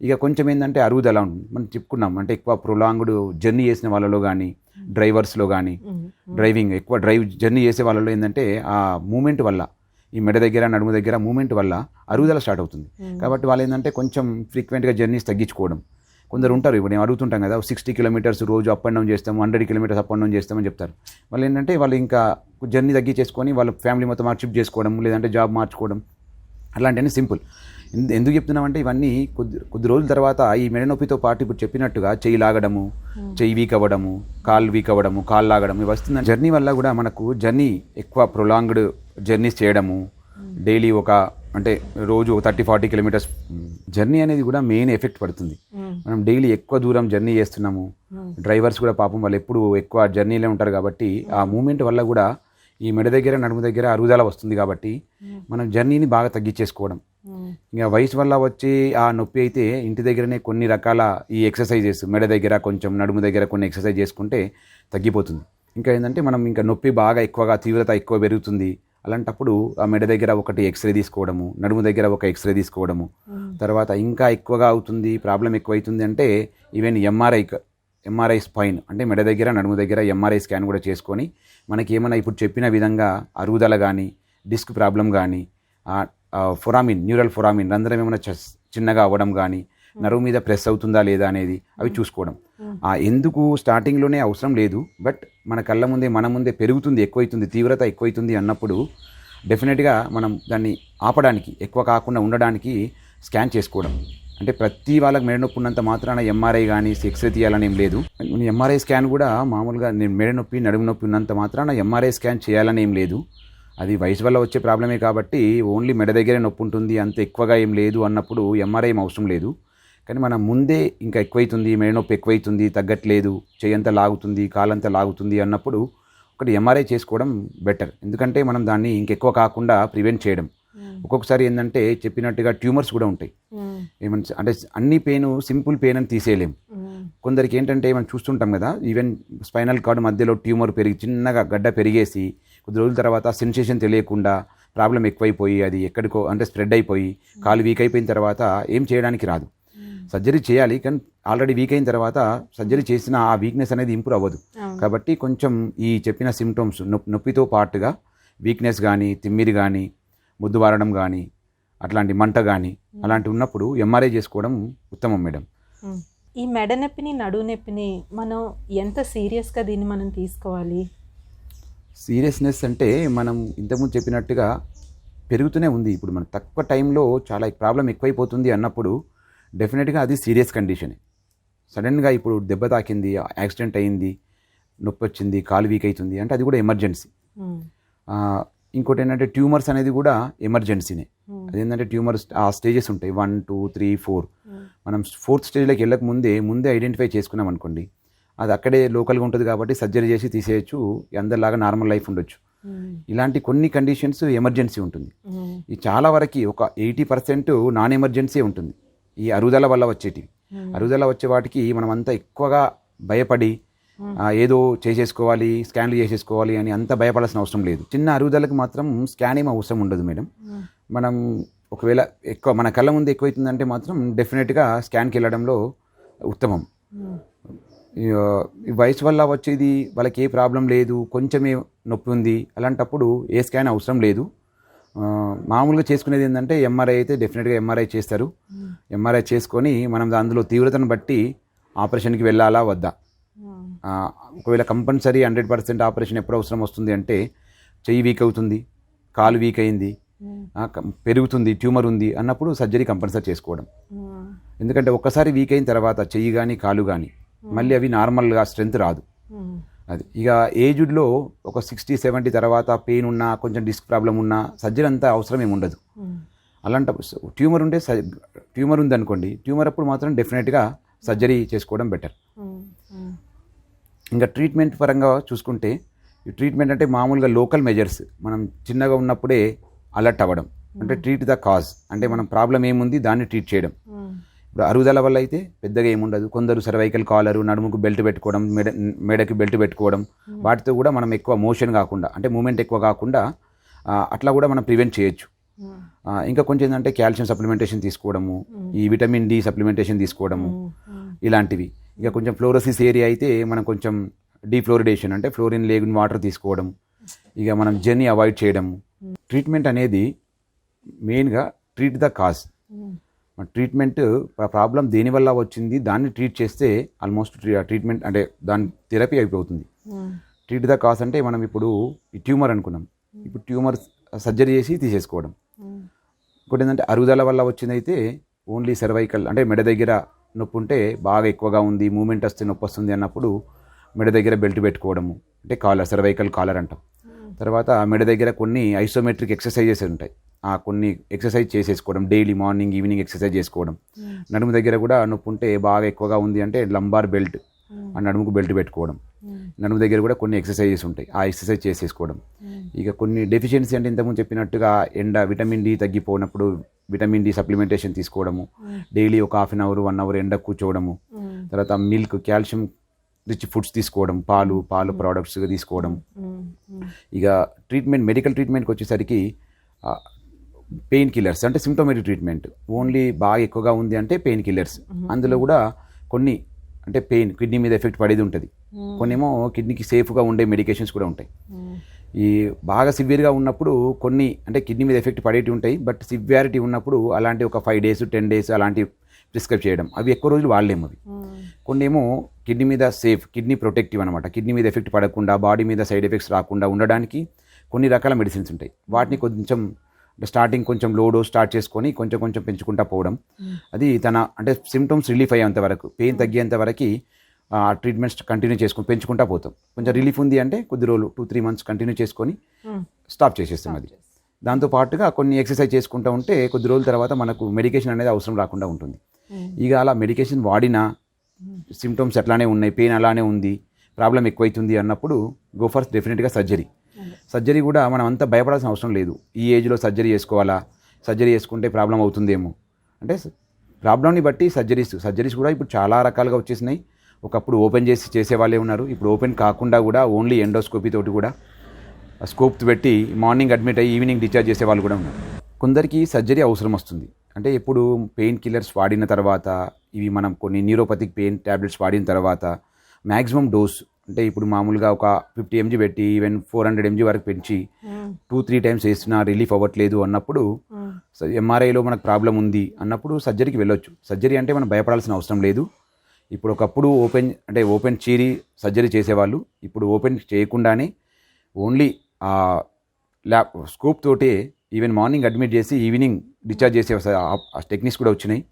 ఇక కొంచెం ఏంటంటే అరుగుదల ఉంటుంది, మనం చెప్పుకున్నాం అంటే ఎక్కువ ప్రొలాంగ్డ్ జర్నీ చేసిన వాళ్ళలో కానీ, డ్రైవర్స్లో కానీ, ఎక్కువ జర్నీ చేసే వాళ్ళలో ఏంటంటే ఆ మూమెంట్ వల్ల, ఈ మెడ దగ్గర నడుము దగ్గర మూమెంట్ వల్ల అరుగుదల స్టార్ట్ అవుతుంది. కాబట్టి వాళ్ళు ఏంటంటే కొంచెం ఫ్రీక్వెంట్గా జర్నీస్ తగ్గించుకోవడం. కొందరు ఉంటారు, ఇప్పుడు నేను అడుగుతుంటాం కదా, 60 కిలోమీటర్స్ రోజు అప్ అండ్ డౌన్ చేస్తాము, 100 కిలోమీటర్స్ అప్ అండ్ డౌన్ చేస్తామని చెప్తారు. వాళ్ళు ఏంటంటే వాళ్ళు ఇంకా జర్నీ తగ్గించేసుకొని వాళ్ళ ఫ్యామిలీ మొత్తం షిఫ్ట్ చేసుకోవడం, లేదంటే జాబ్ మార్చుకోవడం, అలాంటివన్నీ సింపుల్. ఎందుకు చెప్తున్నామంటే ఇవన్నీ కొద్ది రోజుల తర్వాత ఈ మెడ నొప్పితో పాటు ఇప్పుడు చెప్పినట్టుగా చెయ్యి లాగడము, చెయ్యి వీక్ అవ్వడము, కాళ్ళు వీక్ అవ్వడము, కాళ్ళు లాగడం, ఇవి వస్తుంది. జర్నీ వల్ల కూడా మనకు ఎక్కువ ప్రొలాంగ్డ్ జర్నీస్ చేయడము, డైలీ అంటే రోజు 30-40 కిలోమీటర్స్ జర్నీ అనేది కూడా మెయిన్ ఎఫెక్ట్ పడుతుంది. మనం డైలీ ఎక్కువ దూరం జర్నీ చేస్తున్నాము, డ్రైవర్స్ కూడా పాపం వాళ్ళు ఎప్పుడు ఎక్కువ జర్నీలో ఉంటారు కాబట్టి ఆ మూమెంట్ వల్ల కూడా ఈ మెడ దగ్గర నడుము దగ్గర అరుగుదల వస్తుంది. కాబట్టి మనం జర్నీని బాగా తగ్గించేసుకోవడం. ఇంకా వయసు వల్ల వచ్చి ఆ నొప్పి అయితే ఇంటి దగ్గరనే కొన్ని రకాల ఈ ఎక్సర్సైజెస్, మెడ దగ్గర కొంచెం నడుము దగ్గర కొన్ని ఎక్సర్సైజ్ చేసుకుంటే తగ్గిపోతుంది. ఇంకా ఏంటంటే మనం ఇంకా నొప్పి బాగా ఎక్కువగా తీవ్రత ఎక్కువ పెరుగుతుంది, అలాంటప్పుడు ఆ మెడ దగ్గర ఒకటి ఎక్స్రే తీసుకోవడము, నడుము దగ్గర ఒక ఎక్స్రే తీసుకోవడము, తర్వాత ఇంకా ఎక్కువగా అవుతుంది, ప్రాబ్లం ఎక్కువైతుంది అంటే ఈవెన్ ఎంఆర్ఐ స్పైన్ అంటే మెడ దగ్గర నడుము దగ్గర ఎంఆర్ఐ స్కాన్ కూడా చేసుకొని మనకి ఏమైనా ఇప్పుడు చెప్పిన విధంగా అరుగుదల కానీ, డిస్క్ ప్రాబ్లం కానీ, న్యూరల్ ఫొరామిన్ రంధ్రం ఏమైనా చిన్నగా అవ్వడం కానీ, నరువు మీద ప్రెస్ అవుతుందా లేదా అనేది అవి చూసుకోవడం. ఎందుకు స్టార్టింగ్లోనే అవసరం లేదు, బట్ మన కళ్ళ ముందే మన ముందే పెరుగుతుంది, ఎక్కువైతుంది, తీవ్రత ఎక్కువైతుంది అన్నప్పుడు డెఫినెట్గా మనం దాన్ని ఆపడానికి, ఎక్కువ కాకుండా ఉండడానికి స్కాన్ చేసుకోవడం. అంటే ప్రతి వాళ్ళకి మెడ నొప్పి ఉన్నంత మాత్రాన ఎంఆర్ఐ కానీ ఎక్స్రే తీయాలని ఏం లేదు. ఎంఆర్ఐ స్కాన్ కూడా మామూలుగా మెడ నొప్పి నడుము నొప్పి ఉన్నంత మాత్రాన ఎంఆర్ఐ స్కాన్ చేయాలని ఏం లేదు. అది వయసు వల్ల వచ్చే ప్రాబ్లమే కాబట్టి ఓన్లీ మెడ దగ్గరే నొప్పి ఉంటుంది, అంత ఎక్కువగా ఏం లేదు అన్నప్పుడు ఎంఆర్ఐ ఏం అవసరం లేదు. కానీ మనం ముందే ఇంకా ఎక్కువైతుంది, మెడ నొప్పి ఎక్కువైతుంది, తగ్గట్లేదు, చెయ్యంతా లాగుతుంది, కాలంతా లాగుతుంది అన్నప్పుడు ఒకటి ఎంఆర్ఐ చేసుకోవడం బెటర్. ఎందుకంటే మనం దాన్ని ఇంకెక్కువ కాకుండా ప్రివెంట్ చేయడం. ఒక్కొక్కసారి ఏంటంటే చెప్పినట్టుగా ట్యూమర్స్ కూడా ఉంటాయి. ఏమన్నా అంటే అన్ని సింపుల్ పెయిన్ అని తీసేయలేము. కొందరికి ఏంటంటే మనం చూస్తుంటాం కదా, ఈవెన్ స్పైనల్ కార్డ్ మధ్యలో ట్యూమర్ చిన్నగా గడ్డ పెరిగేసి కొద్ది రోజుల తర్వాత సెన్సేషన్ తెలియకుండా ప్రాబ్లం ఎక్కువైపోయి అది ఎక్కడికో అంటే స్ప్రెడ్ అయిపోయి కాలు వీక్ అయిపోయిన తర్వాత ఏం చేయడానికి రాదు. సర్జరీ చేయాలి, కానీ ఆల్రెడీ వీక్ అయిన తర్వాత సర్జరీ చేసిన ఆ వీక్నెస్ అనేది ఇంప్రూవ్ అవ్వదు. కాబట్టి కొంచెం ఈ చెప్పిన సిమ్టమ్స్ నొప్పితో పాటుగా వీక్నెస్ కానీ, తిమ్మిరి కానీ, ముద్దు వారడం కానీ, అట్లాంటి మంట కానీ అలాంటివి ఉన్నప్పుడు ఎంఆర్ఐ చేసుకోవడం ఉత్తమం మేడం. ఈ మెడ నొప్పిని, నడుము నొప్పిని మనం ఎంత సీరియస్గా దీన్ని మనం తీసుకోవాలి? సీరియస్నెస్ అంటే మనం ఇంతకుముందు చెప్పినట్టుగా పెరుగుతూనే ఉంది. ఇప్పుడు మనం తక్కువ టైంలో చాలా ప్రాబ్లం ఎక్కువైపోతుంది అన్నప్పుడు డెఫినెట్గా అది సీరియస్ కండిషనే. సడన్గా ఇప్పుడు దెబ్బ తాకింది, యాక్సిడెంట్ అయింది, నొప్పి వచ్చింది, కాలు వీక్ అవుతుంది అంటే అది కూడా ఎమర్జెన్సీ. ఇంకోటి ఏంటంటే ట్యూమర్స్ అనేది కూడా ఎమర్జెన్సీనే. అదేంటంటే ట్యూమర్స్ ఆ స్టేజెస్ ఉంటాయి 1, 2, 3, 4. మనం 4th స్టేజ్లోకి వెళ్ళక ముందే ఐడెంటిఫై చేసుకున్నాం అనుకోండి, అది అక్కడే లోకల్గా ఉంటుంది కాబట్టి సర్జరీ చేసి తీసేయచ్చు, అందరిలాగా నార్మల్ లైఫ్ ఉండొచ్చు. ఇలాంటి కొన్ని కండిషన్స్ ఎమర్జెన్సీ ఉంటుంది. ఈ చాలా వరకు ఒక 80% నాన్ ఎమర్జెన్సీ ఉంటుంది. ఈ అరుగుదల వల్ల వచ్చేటివి, అరుగుదల వచ్చే వాటికి మనం అంతా ఎక్కువగా భయపడి ఏదో చేసేసుకోవాలి, స్కాన్లు చేసేసుకోవాలి అని అంత భయపడాల్సిన అవసరం లేదు. చిన్న అరుగుదలకు మాత్రం స్కాన్ ఏం అవసరం ఉండదు మేడం. మనం ఒకవేళ ఎక్కువ మన కళ్ళ ముందు ఎక్కువైతుందంటే మాత్రం డెఫినెట్గా స్కాన్కి వెళ్ళడంలో ఉత్తమం. ఈ వయసు వల్ల వచ్చేది వాళ్ళకి ఏ ప్రాబ్లం లేదు, కొంచెమే నొప్పి ఉంది, అలాంటప్పుడు ఏ స్కాన్ అవసరం లేదు. మామూలుగా చేసుకునేది ఏంటంటే ఎంఆర్ఐ అయితే డెఫినెట్గా ఎంఆర్ఐ చేస్తారు. ఎంఆర్ఐ చేసుకొని మనం అందులో తీవ్రతను బట్టి ఆపరేషన్కి వెళ్ళాలా వద్దా. ఒకవేళ కంపల్సరీ 100% ఆపరేషన్ ఎప్పుడు అవసరం వస్తుంది అంటే చెయ్యి వీక్ అవుతుంది, కాలు వీక్ అయింది, పెరుగుతుంది, ట్యూమర్ ఉంది అన్నప్పుడు సర్జరీ కంపల్సరీ చేసుకోవడం. ఎందుకంటే ఒక్కసారి వీక్ అయిన తర్వాత చెయ్యి కానీ కాలు కానీ మళ్ళీ అవి నార్మల్గా స్ట్రెంత్ రాదు. అది ఇక ఏజ్డ్లో ఒక 60-70 తర్వాత పెయిన్ ఉన్నా, కొంచెం డిస్క్ ప్రాబ్లం ఉన్నా సర్జరీ అంతా అవసరం ఏమి ఉండదు. అలాంటప్పుడు ట్యూమర్ ఉందనుకోండి, ట్యూమర్ అప్పుడు మాత్రం డెఫినెట్గా సర్జరీ చేసుకోవడం బెటర్. ఇంకా ట్రీట్మెంట్ పరంగా చూసుకుంటే, ఈ ట్రీట్మెంట్ అంటే మామూలుగా లోకల్ మెజర్స్. మనం చిన్నగా ఉన్నప్పుడే అలర్ట్ అవ్వడం, అంటే ట్రీట్ ద కాజ్, అంటే మనం ప్రాబ్లం ఏముంది దాన్ని ట్రీట్ చేయడం. ఇప్పుడు అరుగుదల వల్ల అయితే పెద్దగా ఏముండదు. కొందరు సర్వైకల్ కాలరు, నడుముకు బెల్ట్ పెట్టుకోవడం, మెడకి బెల్ట్ పెట్టుకోవడం, వాటితో కూడా మనం ఎక్కువ మోషన్ కాకుండా, అంటే మూమెంట్ ఎక్కువ కాకుండా అట్లా కూడా మనం ప్రివెంట్ చేయొచ్చు. ఇంకా కొంచెం ఏంటంటే కాల్షియం సప్లిమెంటేషన్ తీసుకోవడము, ఈ విటమిన్ డి సప్లిమెంటేషన్ తీసుకోవడము, ఇలాంటివి. ఇక కొంచెం ఫ్లోరోసిస్ ఏరియా అయితే మనం కొంచెం డీఫ్లోరిడేషన్, అంటే ఫ్లోరిన్ లేని వాటర్ తీసుకోవడం, ఇక మనం జర్నీ అవాయిడ్ చేయడము. ట్రీట్మెంట్ అనేది మెయిన్గా treat the cause. Treatment problem దేనివల్ల వచ్చింది దాన్ని ట్రీట్ చేస్తే ఆల్మోస్ట్ ట్రీట్మెంట్ అంటే దాని థెరపీ అయిపోతుంది. ట్రీట్ ద కాజ్ అంటే మనం ఇప్పుడు ఈ ట్యూమర్ అనుకున్నాం, ఇప్పుడు ట్యూమర్ సర్జరీ చేసి తీసేసుకోవడం. ఇంకోటి ఏంటంటే అరుగుదల వల్ల వచ్చిందైతే ఓన్లీ సర్వైకల్, అంటే మెడ దగ్గర నొప్పి ఉంటే బాగా ఎక్కువగా ఉంది, మూమెంట్ వస్తే నొప్పి వస్తుంది అన్నప్పుడు మెడ దగ్గర బెల్ట్ పెట్టుకోవడము, అంటే కాలర్, సర్వైకల్ కాలర్ అంటాం. తర్వాత మెడ దగ్గర కొన్ని ఐసోమెట్రిక్ ఎక్సర్సైజెస్ ఉంటాయి, కొన్ని ఎక్సర్సైజ్ చేసేసుకోవడం, డైలీ మార్నింగ్ ఈవినింగ్ ఎక్సర్సైజ్ చేసుకోవడం. నడుము దగ్గర కూడా నొప్పి ఉంటే బాగా ఎక్కువగా ఉంది అంటే లంబార్ బెల్ట్, ఆ నడుముకు బెల్ట్ పెట్టుకోవడం. నడుము దగ్గర కూడా కొన్ని ఎక్సర్సైజెస్ ఉంటాయి, ఆ ఎక్సర్సైజ్ చేసేసుకోవడం. ఇక కొన్ని డెఫిషియన్సీ అంటే ఇంతకుముందు చెప్పినట్టుగా విటమిన్ డి తగ్గిపోయినప్పుడు విటమిన్ డి సప్లిమెంటేషన్ తీసుకోవడము, డైలీ ఒక 1/2 అవర్ 1 అవర్ ఎండ కూర్చోవడము. తర్వాత మిల్క్, కాల్షియం రిచ్ ఫుడ్స్ తీసుకోవడం, పాలు ప్రోడక్ట్స్గా తీసుకోవడం. ఇక ట్రీట్మెంట్, మెడికల్ ట్రీట్మెంట్కి వచ్చేసరికి పెయిన్ కిల్లర్స్, అంటే సిమ్టోమేటిక్ ట్రీట్మెంట్. ఓన్లీ బాగా ఎక్కువగా ఉంది అంటే పెయిన్ కిల్లర్స్. అందులో కూడా కొన్ని అంటే పెయిన్, కిడ్నీ మీద ఎఫెక్ట్ పడేది ఉంటుంది, కొన్ని ఏమో కిడ్నీకి సేఫ్గా ఉండే మెడికేషన్స్ కూడా ఉంటాయి. ఈ బాగా సివియర్గా ఉన్నప్పుడు కొన్ని అంటే కిడ్నీ మీద ఎఫెక్ట్ పడేవి ఉంటాయి, బట్ సివియారిటీ ఉన్నప్పుడు అలాంటి ఒక 5 days 10 days అలాంటి ప్రిస్క్రైబ్ చేయడం, అవి ఎక్కువ రోజులు వాడలేము అవి. కొన్ని ఏమో కిడ్నీ మీద సేఫ్, కిడ్నీ ప్రొటెక్టివ్ అనమాట, కిడ్నీ మీద ఎఫెక్ట్ పడకుండా, బాడీ మీద సైడ్ ఎఫెక్ట్స్ రాకుండా ఉండడానికి కొన్ని రకాల మెడిసిన్స్ ఉంటాయి. వాటిని కొంచెం స్టార్టింగ్ కొంచెం లో డోస్ స్టార్ట్ చేసుకొని కొంచెం కొంచెం పెంచుకుంటా పోవడం. అది అంటే సిమ్టమ్స్ రిలీఫ్ అయ్యేంత వరకు, పెయిన్ తగ్గేంత వరకు ట్రీట్మెంట్స్ కంటిన్యూ చేసుకొని పెంచుకుంటా పోతాం. కొంచెం రిలీఫ్ ఉంది అంటే కొద్ది రోజులు 2-3 months కంటిన్యూ చేసుకొని స్టాప్ చేసేస్తాం. అది దాంతోపాటుగా కొన్ని ఎక్సర్సైజ్ చేసుకుంటూ ఉంటే కొద్ది రోజుల తర్వాత మనకు మెడికేషన్ అనేది అవసరం రాకుండా ఉంటుంది. ఇక అలా మెడికేషన్ వాడినా సిమ్టమ్స్ అట్లానే ఉన్నాయి, పెయిన్ అలానే ఉంది, ప్రాబ్లం ఎక్కువైతుంది అన్నప్పుడు గో ఫర్ డెఫినెట్గా సర్జరీ కూడా మనం అంతా భయపడాల్సిన అవసరం లేదు. ఈ ఏజ్లో సర్జరీ చేసుకోవాలా, సర్జరీ చేసుకుంటే ప్రాబ్లం అవుతుందేమో అంటే ప్రాబ్లంని బట్టి సర్జరీస్ కూడా ఇప్పుడు చాలా రకాలుగా వచ్చేసినాయి. ఒకప్పుడు ఓపెన్ చేసి చేసేవాళ్ళే ఉన్నారు, ఇప్పుడు ఓపెన్ కాకుండా కూడా ఓన్లీ ఎండోస్కోపీ తోటి కూడా స్కోప్ పెట్టి మార్నింగ్ అడ్మిట్ అయ్యి ఈవినింగ్ డిశ్చార్జ్ చేసే వాళ్ళు కూడా ఉన్నారు. కొందరికి సర్జరీ అవసరం వస్తుంది, అంటే ఇప్పుడు పెయిన్ కిల్లర్స్ వాడిన తర్వాత, ఇవి మనం కొన్ని న్యూరోపతిక్ పెయిన్ ట్యాబ్లెట్స్ వాడిన తర్వాత మ్యాక్సిమం డోస్, అంటే ఇప్పుడు మామూలుగా ఒక 50 mg పెట్టి ఈవెన్ 400 mg వరకు పెంచి 2-3 times వేసినా రిలీఫ్ అవ్వట్లేదు అన్నప్పుడు, ఎంఆర్ఐలో మనకు ప్రాబ్లం ఉంది అన్నప్పుడు సర్జరీకి వెళ్ళొచ్చు. సర్జరీ అంటే మనం భయపడాల్సిన అవసరం లేదు. ఇప్పుడు ఒకప్పుడు ఓపెన్ చీరి సర్జరీ చేసేవాళ్ళు, ఇప్పుడు ఓపెన్ చేయకుండానే ఓన్లీ స్కోప్ తోటే ఈవెన్ మార్నింగ్ అడ్మిట్ చేసి ఈవినింగ్ డిశ్చార్జ్ చేసే టెక్నిక్స్ కూడా వచ్చినాయి.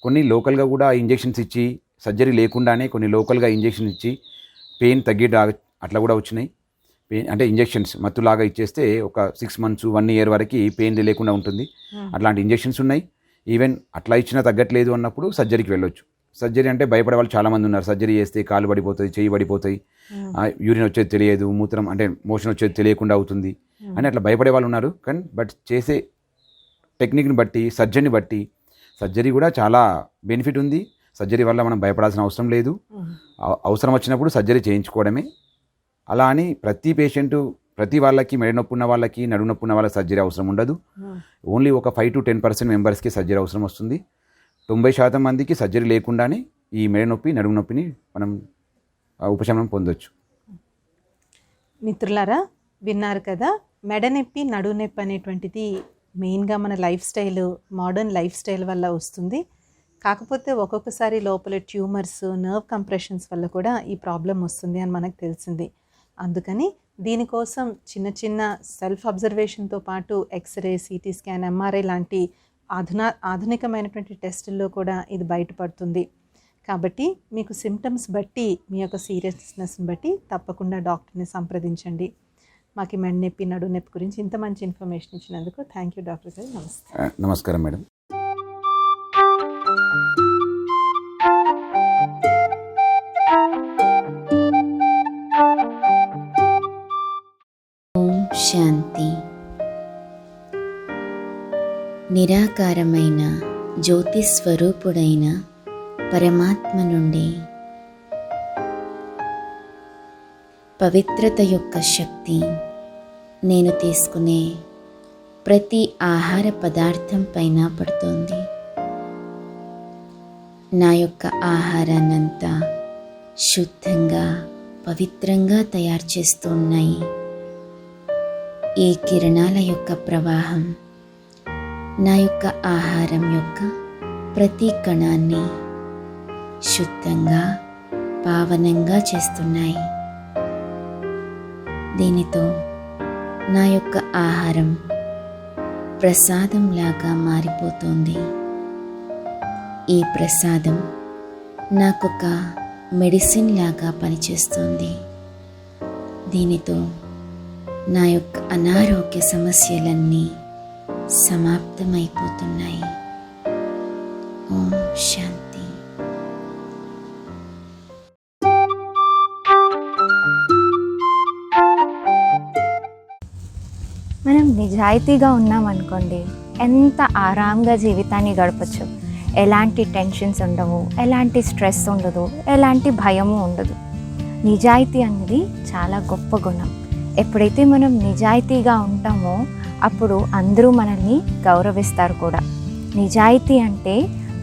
కొన్ని లోకల్గా కూడా ఇంజెక్షన్స్ ఇచ్చి సర్జరీ లేకుండానే కొన్ని లోకల్గా ఇంజెక్షన్ ఇచ్చి పెయిన్ తగ్గేట అట్లా కూడా వచ్చినాయి. పెయిన్ అంటే ఇంజెక్షన్స్ మత్తులాగా ఇచ్చేస్తే ఒక 6 months 1 year వరకు పెయిన్ లేకుండా ఉంటుంది. అట్లాంటి ఇంజెక్షన్స్ ఉన్నాయి. ఈవెన్ అట్లా ఇచ్చినా తగ్గట్లేదు అన్నప్పుడు సర్జరీకి వెళ్ళొచ్చు. సర్జరీ అంటే భయపడే వాళ్ళు చాలామంది ఉన్నారు. సర్జరీ చేస్తే కాలు పడిపోతాయి, చెయ్యి పడిపోతాయి, యూరిన్ వచ్చేది తెలియదు, మూత్రం అంటే మోషన్ వచ్చేది తెలియకుండా అవుతుంది అని అట్లా భయపడే వాళ్ళు ఉన్నారు. కానీ బట్ చేసే టెక్నిక్ని బట్టి సర్జరీని బట్టి సర్జరీ కూడా చాలా బెనిఫిట్ ఉంది. సర్జరీ వల్ల మనం భయపడాల్సిన అవసరం లేదు. అవసరం వచ్చినప్పుడు సర్జరీ చేయించుకోవడమే. అలా అని ప్రతి పేషెంటు ప్రతి వాళ్ళకి మెడ నొప్పి ఉన్న వాళ్ళకి నడుము నొప్పి ఉన్న వాళ్ళకి సర్జరీ అవసరం ఉండదు. ఓన్లీ ఒక 5 to 10% మెంబర్స్కి సర్జరీ అవసరం వస్తుంది. 90% మందికి సర్జరీ లేకుండానే ఈ మెడ నొప్పి నడుము నొప్పిని మనం ఉపశమనం పొందొచ్చు. మిత్రులారా, విన్నారు కదా, మెడనొప్పి నడుము నొప్పి అనేటువంటిది మెయిన్గా మన life style, modern life style వల్ల వస్తుంది. కాకపోతే ఒక్కొక్కసారి లోపల ట్యూమర్స్, నర్వ్ కంప్రెషన్స్ వల్ల కూడా ఈ ప్రాబ్లం వస్తుంది అని మనకు తెలిసింది. అందుకని దీనికోసం చిన్న చిన్న సెల్ఫ్ అబ్జర్వేషన్తో పాటు ఎక్స్రే, సిటీ స్కాన్, ఎంఆర్ఐ లాంటి ఆధునికమైనటువంటి టెస్టుల్లో కూడా ఇది బయటపడుతుంది. కాబట్టి మీకు సిమ్టమ్స్ బట్టి, మీ యొక్క సీరియస్నెస్ని బట్టి తప్పకుండా డాక్టర్ని సంప్రదించండి. మాకు మెడ నొప్పి, నడుము నొప్పి గురించి ఇంత మంచి ఇన్ఫర్మేషన్ ఇచ్చినందుకు థ్యాంక్ యూ డాక్టర్ గారు. నమస్తే. నమస్కారం మేడం. శాంతి. నిరాకారమైన జ్యోతి స్వరూపుడైన పరమాత్మ నుండి పవిత్రత యొక్క శక్తి నేను తీసుకునే ప్రతి ఆహార పదార్థం పైన పడుతోంది. నా యొక్క ఆహారాన్నంతా శుద్ధంగా, పవిత్రంగా తయారు చేస్తూ ఉన్నాయి. ఈ కిరణాల యొక్క ప్రవాహం నా యొక్క ఆహారం యొక్క ప్రతి కణాన్ని శుద్ధంగా, పావనంగా చేస్తున్నాయి. దీనితో నా యొక్క ఆహారం ప్రసాదంలాగా మారిపోతుంది. ఈ ప్రసాదం నాకొక మెడిసిన్ లాగా పనిచేస్తుంది. దీనితో నా యొక్క అనారోగ్య సమస్యలన్నీ సమాప్తమైపోతున్నాయి. ఓం శాంతి. మనం నిజాయితీగా ఉన్నామనుకోండి, ఎంత ఆరాంగా జీవితాన్ని గడపచ్చు. ఎలాంటి టెన్షన్స్ ఉండవు, ఎలాంటి స్ట్రెస్ ఉండదు, ఎలాంటి భయము ఉండదు. నిజాయితీ అనేది చాలా గొప్ప గుణం. ఎప్పుడైతే మనం నిజాయితీగా ఉంటామో అప్పుడు అందరూ మనల్ని గౌరవిస్తారు కూడా. నిజాయితీ అంటే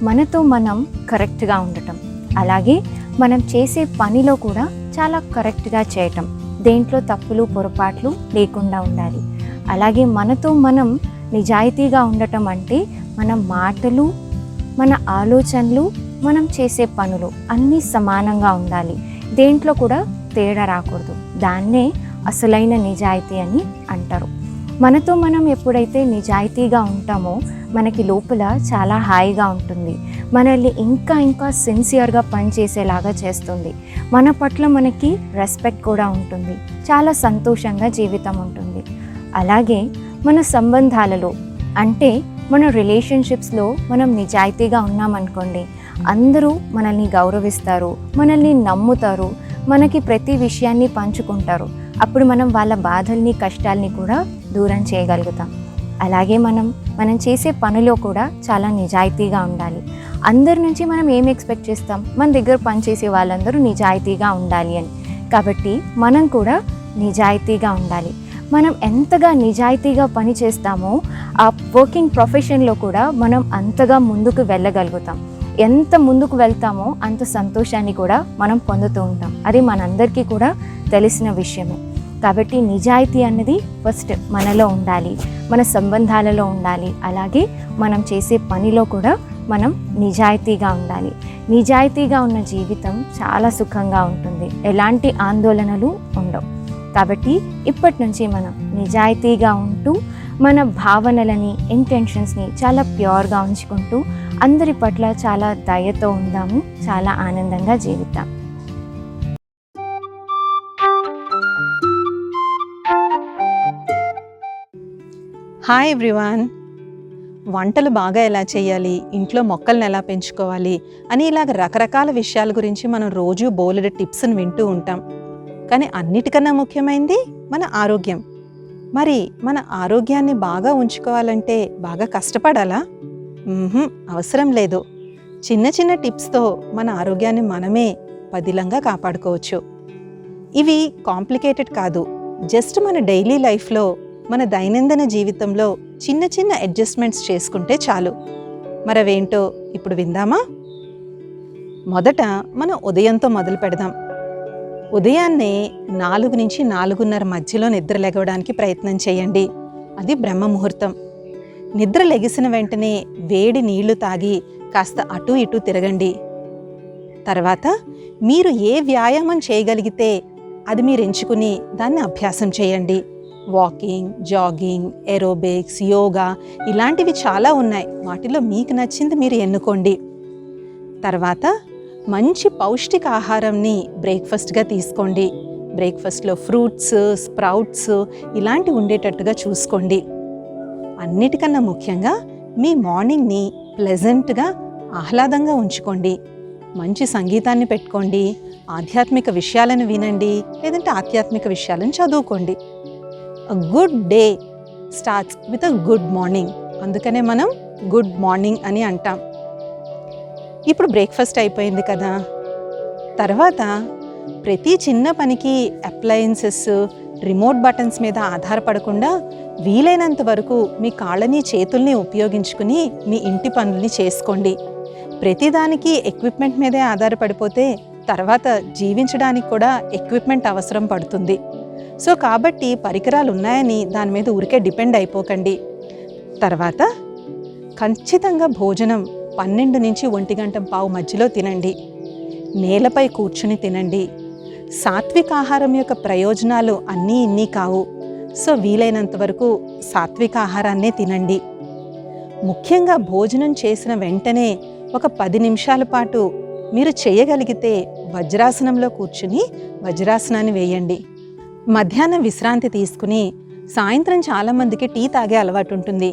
మనతో మనం కరెక్ట్గా ఉండటం, అలాగే మనం చేసే పనిలో కూడా చాలా కరెక్ట్గా చేయటం, దేంట్లో తప్పులు పొరపాట్లు లేకుండా ఉండాలి. అలాగే మనతో మనం నిజాయితీగా ఉండటం అంటే మన మాటలు, మన ఆలోచనలు, మనం చేసే పనులు అన్నీ సమానంగా ఉండాలి. దేంట్లో కూడా తేడా రాకూడదు. దాన్నే అసలైన నిజాయితీ అని అంటారు. మనతో మనం ఎప్పుడైతే నిజాయితీగా ఉంటామో మనకి లోపల చాలా హాయిగా ఉంటుంది. మనల్ని ఇంకా ఇంకా సిన్సియర్గా పనిచేసేలాగా చేస్తుంది. మన పట్ల మనకి రెస్పెక్ట్ కూడా ఉంటుంది. చాలా సంతోషంగా జీవితం ఉంటుంది. అలాగే మన సంబంధాలలో అంటే మన రిలేషన్షిప్స్లో మనం నిజాయితీగా ఉన్నామనుకోండి, అందరూ మనల్ని గౌరవిస్తారు, మనల్ని నమ్ముతారు, మనకి ప్రతి విషయాన్ని పంచుకుంటారు. అప్పుడు మనం వాళ్ళ బాధల్ని, కష్టాల్ని కూడా దూరం చేయగలుగుతాం. అలాగే మనం చేసే పనిలో కూడా చాలా నిజాయితీగా ఉండాలి. అందరి నుంచి మనం ఏం ఎక్స్పెక్ట్ చేస్తాం? మన దగ్గర పనిచేసే వాళ్ళందరూ నిజాయితీగా ఉండాలి అని. కాబట్టి మనం కూడా నిజాయితీగా ఉండాలి. మనం ఎంతగా నిజాయితీగా పని చేస్తామో ఆ వర్కింగ్ ప్రొఫెషన్లో కూడా మనం అంతగా ముందుకు వెళ్ళగలుగుతాం. ఎంత ముందుకు వెళ్తామో అంత సంతోషాన్ని కూడా మనం పొందుతూ ఉంటాం. అది మనందరికీ కూడా తెలిసిన విషయమే. కాబట్టి నిజాయితీ అన్నది ఫస్ట్ మనలో ఉండాలి, మన సంబంధాలలో ఉండాలి. అలాగే మనం చేసే పనిలో కూడా మనం నిజాయితీగా ఉండాలి. నిజాయితీగా ఉన్న జీవితం చాలా సుఖంగా ఉంటుంది. ఎలాంటి ఆందోళనలు ఉండవు. కాబట్టి ఇప్పటి నుంచి మనం నిజాయితీగా ఉంటూ మన భావనలని, ఇంటెన్షన్స్ని చాలా ప్యూర్గా ఉంచుకుంటూ అందరి పట్ల చాలా దయతో ఉందాము, చాలా ఆనందంగా జీవిద్దాం. Hi everyone. వంటలు బాగా ఎలా చేయాలి, ఇంట్లో మొక్కల్ని ఎలా పెంచుకోవాలి అని ఇలాగ రకరకాల విషయాల గురించి మనం రోజు బోలెడు టిప్స్ని వింటూ ఉంటాం. కానీ అన్నిటికన్నా ముఖ్యమైనది మన ఆరోగ్యం. మరి మన ఆరోగ్యాన్ని బాగా ఉంచుకోవాలంటే బాగా కష్టపడాలా? అవసరం లేదు. చిన్న చిన్న టిప్స్తో మన ఆరోగ్యాన్ని మనమే పదిలంగా కాపాడుకోవచ్చు. ఇవి కాంప్లికేటెడ్ కాదు. జస్ట్ మన డైలీ లైఫ్లో, మన దైనందిన జీవితంలో చిన్న చిన్న అడ్జస్ట్మెంట్స్ చేసుకుంటే చాలు. మరవేంటో ఇప్పుడు విందామా? మొదట మనం ఉదయంతో మొదలు పెడదాం. ఉదయాన్నే 4 నుంచి 4:30 మధ్యలో నిద్ర లెగవడానికి ప్రయత్నం చేయండి. అది బ్రహ్మ ముహూర్తం. నిద్ర లెగిసిన వెంటనే వేడి నీళ్లు తాగి కాస్త అటు ఇటు తిరగండి. తర్వాత మీరు ఏ వ్యాయామం చేయగలిగితే అది మీరు ఎంచుకుని దాన్ని అభ్యాసం చేయండి. వాకింగ్, జాగింగ్, ఏరోబిక్స్, యోగా ఇలాంటివి చాలా ఉన్నాయి. వాటిలో మీకు నచ్చింది మీరు ఎన్నుకోండి. తర్వాత మంచి పౌష్టిక ఆహారంని బ్రేక్ఫాస్ట్గా తీసుకోండి. బ్రేక్ఫాస్ట్లో ఫ్రూట్స్, స్ప్రౌట్స్ ఇలాంటివి ఉండేటట్టుగా చూసుకోండి. అన్నిటికన్నా ముఖ్యంగా మీ మార్నింగ్ని ప్లెజెంట్గా, ఆహ్లాదంగా ఉంచుకోండి. మంచి సంగీతాన్ని పెట్టుకోండి. ఆధ్యాత్మిక విషయాలను వినండి, లేదంటే ఆధ్యాత్మిక విషయాలను చదువుకోండి. A good day starts with a good morning. అందుకనే మనం గుడ్ మార్నింగ్ అని అంటాం. ఇప్పుడు బ్రేక్ఫాస్ట్ అయిపోయింది కదా. తర్వాత ప్రతి చిన్న పనికి అప్లయన్సెస్, రిమోట్ బటన్స్ మీద ఆధారపడకుండా వీలైనంత వరకు మీ కాళ్ళని, చేతుల్ని ఉపయోగించుకుని మీ ఇంటి పనుల్ని చేసుకోండి. ప్రతిదానికి ఎక్విప్మెంట్ మీదే ఆధారపడిపోతే తర్వాత జీవించడానికి కూడా ఎక్విప్మెంట్ అవసరం పడుతుంది. సో కాబట్టి పరికరాలు ఉన్నాయని దాని మీద ఊరికే డిపెండ్ అయిపోకండి. తర్వాత ఖచ్చితంగా భోజనం 12 నుంచి 1:15 మధ్యలో తినండి. నేలపై కూర్చుని తినండి. సాత్విక ఆహారం యొక్క ప్రయోజనాలు అన్నీ ఇన్ని కావు. సో వీలైనంత వరకు సాత్విక ఆహారాన్నే తినండి. ముఖ్యంగా భోజనం చేసిన వెంటనే ఒక 10 నిమిషాల పాటు మీరు చేయగలిగితే వజ్రాసనంలో కూర్చుని వజ్రాసనాన్ని వేయండి. మధ్యాహ్నం విశ్రాంతి తీసుకుని సాయంత్రం చాలామందికి టీ తాగే అలవాటు ఉంటుంది.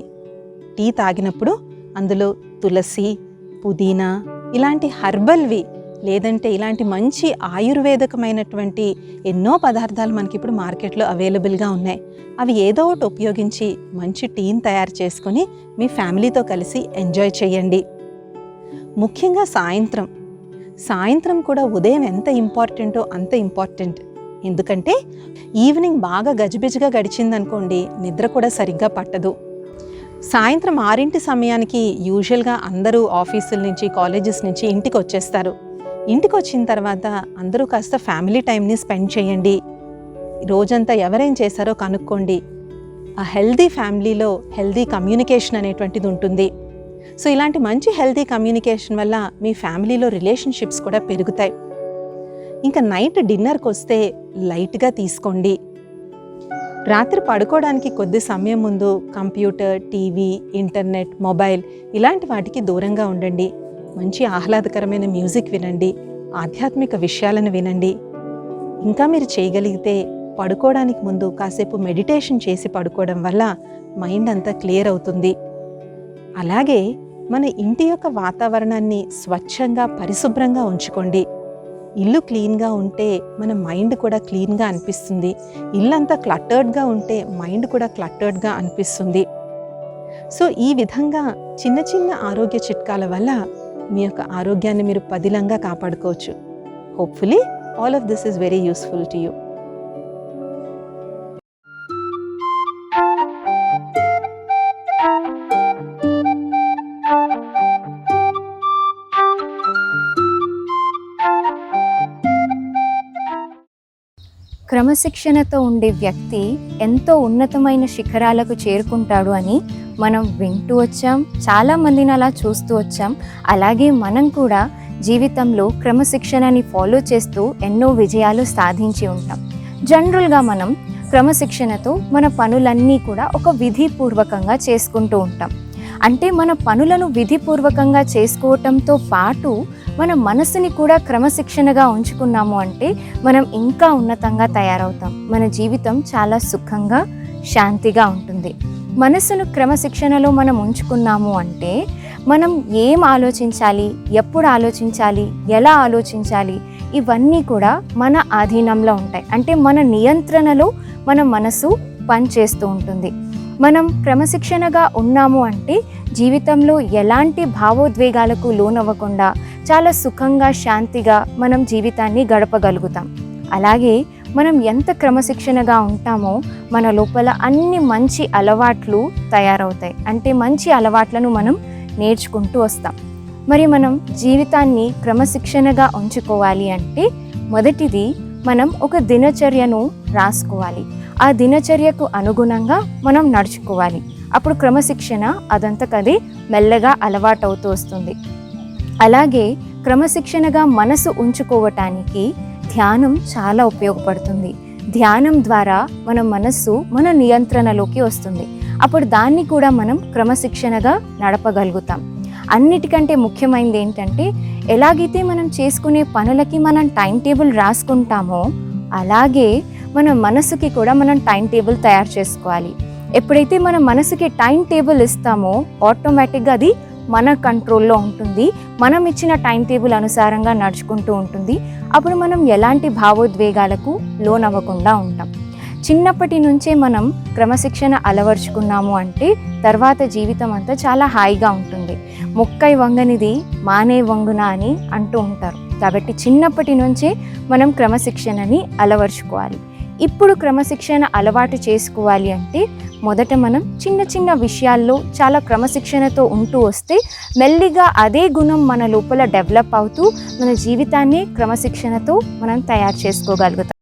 టీ తాగినప్పుడు అందులో తులసి, పుదీనా ఇలాంటి హర్బల్వి, లేదంటే ఇలాంటి మంచి ఆయుర్వేదకమైనటువంటి ఎన్నో పదార్థాలు మనకి ఇప్పుడు మార్కెట్లో అవైలబుల్గా ఉన్నాయి. అవి ఏదో ఒకటి ఉపయోగించి మంచి టీని తయారు చేసుకొని మీ ఫ్యామిలీతో కలిసి ఎంజాయ్ చేయండి. ముఖ్యంగా సాయంత్రం కూడా ఉదయం ఎంత ఇంపార్టెంటో అంత ఇంపార్టెంట్. ఎందుకంటే ఈవినింగ్ బాగా గజిబిజిగా గడిచిందనుకోండి, నిద్ర కూడా సరిగ్గా పట్టదు. సాయంత్రం 6 సమయానికి యూజువల్గా అందరూ ఆఫీసుల నుంచి, కాలేజెస్ నుంచి ఇంటికి వచ్చేస్తారు. ఇంటికి వచ్చిన తర్వాత అందరూ కాస్త ఫ్యామిలీ టైంని స్పెండ్ చేయండి. రోజంతా ఎవరేం చేశారో కనుక్కోండి. ఆ హెల్దీ ఫ్యామిలీలో హెల్దీ కమ్యూనికేషన్ అనేటువంటిది ఉంటుంది. సో ఇలాంటి మంచి హెల్దీ కమ్యూనికేషన్ వల్ల మీ ఫ్యామిలీలో రిలేషన్షిప్స్ కూడా పెరుగుతాయి. ఇంకా నైట్ డిన్నర్కి వస్తే లైట్గా తీసుకోండి. రాత్రి పడుకోవడానికి కొద్ది సమయం ముందు కంప్యూటర్, టీవీ, ఇంటర్నెట్, మొబైల్ ఇలాంటి వాటికి దూరంగా ఉండండి. మంచి ఆహ్లాదకరమైన మ్యూజిక్ వినండి. ఆధ్యాత్మిక విషయాలను వినండి. ఇంకా మీరు చేయగలిగితే పడుకోవడానికి ముందు కాసేపు మెడిటేషన్ చేసి పడుకోవడం వల్ల మైండ్ అంతా క్లియర్ అవుతుంది. అలాగే మన ఇంటి యొక్క వాతావరణాన్ని స్వచ్ఛంగా, పరిశుభ్రంగా ఉంచుకోండి. ఇల్లు క్లీన్గా ఉంటే మన మైండ్ కూడా క్లీన్గా అనిపిస్తుంది. ఇల్లంతా క్లట్టర్డ్గా ఉంటే మైండ్ కూడా క్లట్టర్డ్గా అనిపిస్తుంది. సో ఈ విధంగా చిన్న చిన్న ఆరోగ్య చిట్కాల వల్ల మీ యొక్క ఆరోగ్యాన్ని మీరు పదిలంగా కాపాడుకోవచ్చు. Hopefully all of this is very useful to you. క్రమశిక్షణతో ఉండే వ్యక్తి ఎంతో ఉన్నతమైన శిఖరాలకు చేరుకుంటాడు అని మనం వింటూ వచ్చాం. చాలామందిని అలా చూస్తూ వచ్చాం. అలాగే మనం కూడా జీవితంలో క్రమశిక్షణని ఫాలో చేస్తూ ఎన్నో విజయాలు సాధించి ఉంటాం. జనరల్గా మనం క్రమశిక్షణతో మన పనులన్నీ కూడా ఒక విధిపూర్వకంగా చేసుకుంటూ ఉంటాం. అంటే మన పనులను విధిపూర్వకంగా చేసుకోవటంతో పాటు మన మనసుని కూడా క్రమశిక్షణగా ఉంచుకున్నాము అంటే మనం ఇంకా ఉన్నతంగా తయారవుతాం. మన జీవితం చాలా సుఖంగా, శాంతిగా ఉంటుంది. మనసును క్రమశిక్షణలో మనం ఉంచుకున్నాము అంటే మనం ఏం ఆలోచించాలి, ఎప్పుడు ఆలోచించాలి, ఎలా ఆలోచించాలి, ఇవన్నీ కూడా మన ఆధీనంలో ఉంటాయి. అంటే మన నియంత్రణలో మన మనసు పనిచేస్తూ ఉంటుంది. మనం క్రమశిక్షణగా ఉన్నాము అంటే జీవితంలో ఎలాంటి భావోద్వేగాలకు లోనవ్వకుండా చాలా సుఖంగా, శాంతిగా మనం జీవితాన్ని గడపగలుగుతాం. అలాగే మనం ఎంత క్రమశిక్షణగా ఉంటామో మన లోపల అన్ని మంచి అలవాట్లు తయారవుతాయి. అంటే మంచి అలవాట్లను మనం నేర్చుకుంటూ వస్తాం. మరి మనం జీవితాన్ని క్రమశిక్షణగా ఉంచుకోవాలి అంటే మొదటిది మనం ఒక దినచర్యను రాసుకోవాలి. ఆ దినచర్యకు అనుగుణంగా మనం నడుచుకోవాలి. అప్పుడు క్రమశిక్షణ అదంతకదే మెల్లగా అలవాటవుతూ వస్తుంది. అలాగే క్రమశిక్షణగా మనసు ఉంచుకోవటానికి ధ్యానం చాలా ఉపయోగపడుతుంది. ధ్యానం ద్వారా మన మనస్సు మన నియంత్రణలోకి వస్తుంది. అప్పుడు దాన్ని కూడా మనం క్రమశిక్షణగా నడపగలుగుతాం. అన్నిటికంటే ముఖ్యమైనది ఏంటంటే ఎలాగైతే మనం చేసుకునే పనులకి మనం టైం టేబుల్ రాసుకుంటామో అలాగే మన మనసుకి కూడా మనం టైం టేబుల్ తయారు చేసుకోవాలి. ఎప్పుడైతే మన మనసుకి టైం టేబుల్ ఇస్తామో ఆటోమేటిక్గా అది మన కంట్రోల్లో ఉంటుంది. మనం ఇచ్చిన టైం టేబుల్ అనుసారంగా నడుచుకుంటూ ఉంటుంది. అప్పుడు మనం ఎలాంటి భావోద్వేగాలకు లోనవ్వకుండా ఉంటాం. చిన్నప్పటి నుంచే మనం క్రమశిక్షణ అలవర్చుకున్నాము అంటే తర్వాత జీవితం అంతా చాలా హాయిగా ఉంటుంది. మొక్కై వంగనిది మానే వంగున అని అంటూ ఉంటారు. కాబట్టి చిన్నప్పటి నుంచే మనం క్రమశిక్షణని అలవర్చుకోవాలి. ఇప్పుడు క్రమశిక్షణ అలవాటు చేసుకోవాలి అంటే మొదట మనం చిన్న చిన్న విషయాల్లో చాలా క్రమశిక్షణతో ఉంటూ వస్తే మెల్లిగా అదే గుణం మన లోపల డెవలప్ అవుతూ మన జీవితాన్ని క్రమశిక్షణతో మనం తయారు చేసుకోగలుగుతాం.